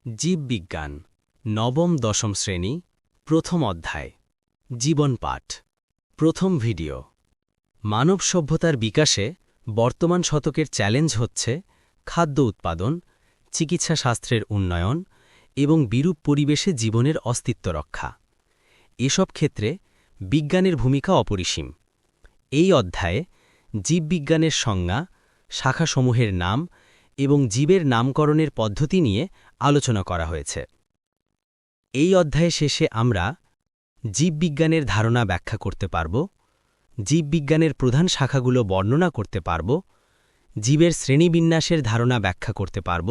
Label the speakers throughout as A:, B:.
A: জীববিজ্ঞান নবম দশম শ্রেণী প্রথম অধ্যায় জীবন পাঠ প্রথম ভিডিও মানব সভ্যতার বিকাশে বর্তমান শতকের চ্যালেঞ্জ হচ্ছে খাদ্য উৎপাদন, চিকিৎসা শাস্ত্রের উন্নয়ন এবং বিরূপ পরিবেশে জীবনের অস্তিত্ব রক্ষা। এসব ক্ষেত্রে বিজ্ঞানের ভূমিকা অপরিসীম। এই অধ্যায়ে জীববিজ্ঞানের সংজ্ঞা, শাখাসমূহের নাম এবং জীবের নামকরণের পদ্ধতি নিয়ে আলোচনা করা হয়েছে। এই অধ্যায়ে শেষে আমরা জীববিজ্ঞানের ধারণা ব্যাখ্যা করতে পারব, জীববিজ্ঞানের প্রধান শাখাগুলো বর্ণনা করতে পারব, জীবের শ্রেণীবিন্যাসের ধারণা ব্যাখ্যা করতে পারব,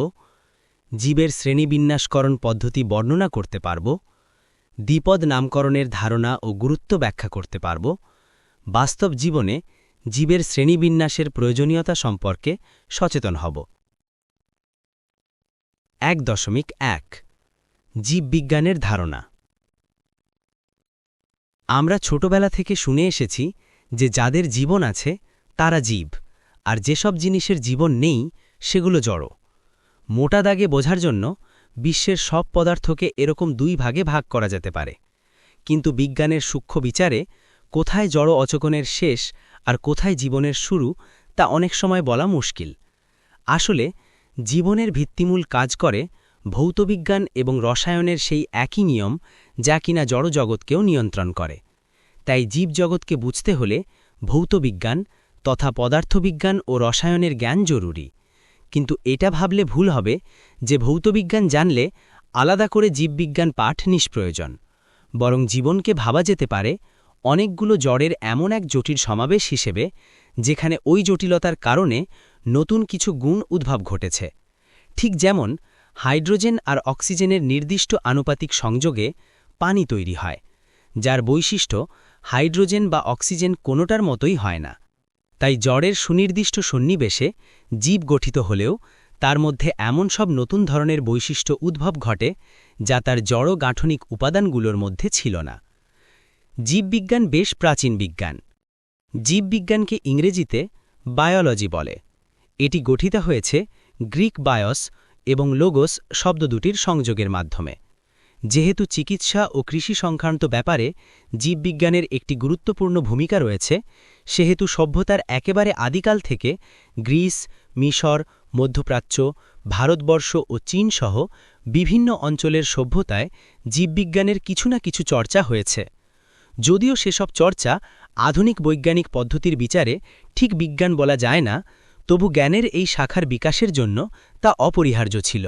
A: জীবের শ্রেণীবিন্যাসকরণ পদ্ধতি বর্ণনা করতে পারব, দ্বিপদ নামকরণের ধারণা ও গুরুত্ব ব্যাখ্যা করতে পারব, বাস্তব জীবনে জীবের শ্রেণীবিন্যাসের প্রয়োজনীয়তা সম্পর্কে সচেতন হব। ১.১ জীববিজ্ঞানের ধারণা। আমরা ছোটবেলা থেকে শুনে এসেছি যে যাদের জীবন আছে তারা জীব, আর যেসব জিনিসের জীবন নেই সেগুলো জড়। মোটা দাগে বোঝার জন্য বিশ্বের সব পদার্থকে এরকম দুই ভাগে ভাগ করা যেতে পারে, কিন্তু বিজ্ঞানের সূক্ষ্ম বিচারে কোথায় জড় অচেতনের শেষ আর কোথায় জীবনের শুরু তা অনেক সময় বলা মুশকিল। আসলে জীবনের ভিত্তিমূল কাজ করে ভৌতবিজ্ঞান এবং রসায়নের সেই একই নিয়ম যা কিনা জড়জগৎকেও নিয়ন্ত্রণ করে। তাই জীবজগৎকে বুঝতে হলে ভৌতবিজ্ঞান তথা পদার্থবিজ্ঞান ও রসায়নের জ্ঞান জরুরি। কিন্তু এটা ভাবলে ভুল হবে যে ভৌতবিজ্ঞান জানলে আলাদা করে জীববিজ্ঞান পাঠ নিষ্প্রয়োজন। বরং জীবনকে ভাবা যেতে পারে অনেকগুলো জড়ের এমন এক জটিল সমাবেশ হিসেবে, যেখানে ওই জটিলতার কারণে নতুন কিছু গুণ উদ্ভব ঘটেছে। ঠিক যেমন হাইড্রোজেন আর অক্সিজেনের নির্দিষ্ট আনুপাতিক সংযোগে পানি তৈরি হয়, যার বৈশিষ্ট্য হাইড্রোজেন বা অক্সিজেন কোনোটার মতোই হয় না। তাই জড়ের সুনির্দিষ্ট সন্নিবেশে জীব গঠিত হলেও তার মধ্যে এমন সব নতুন ধরনের বৈশিষ্ট্য উদ্ভব ঘটে যা তার জড় গাঠনিক উপাদানগুলোর মধ্যে ছিল না। জীববিজ্ঞান বেশ প্রাচীন বিজ্ঞান। জীববিজ্ঞানকে ইংরেজিতে বায়োলজি বলে। এটি গঠিত হয়েছে গ্রিক বায়োস এবং লোগোস শব্দ দুটির সংযোগের মাধ্যমে। যেহেতু চিকিৎসা ও কৃষি সংক্রান্ত ব্যাপারে জীববিজ্ঞানের একটি গুরুত্বপূর্ণ ভূমিকা রয়েছে, সেহেতু সভ্যতার একেবারে আদিকাল থেকে গ্রিস, মিশর, মধ্যপ্রাচ্য, ভারতবর্ষ ও চীন সহ বিভিন্ন অঞ্চলের সভ্যতায় জীববিজ্ঞানের কিছু না কিছু চর্চা হয়েছে। যদিও সেসব চর্চা আধুনিক বৈজ্ঞানিক পদ্ধতির বিচারে ঠিক বিজ্ঞান বলা যায় না, তবু জ্ঞানের এই শাখার বিকাশের জন্য তা অপরিহার্য ছিল।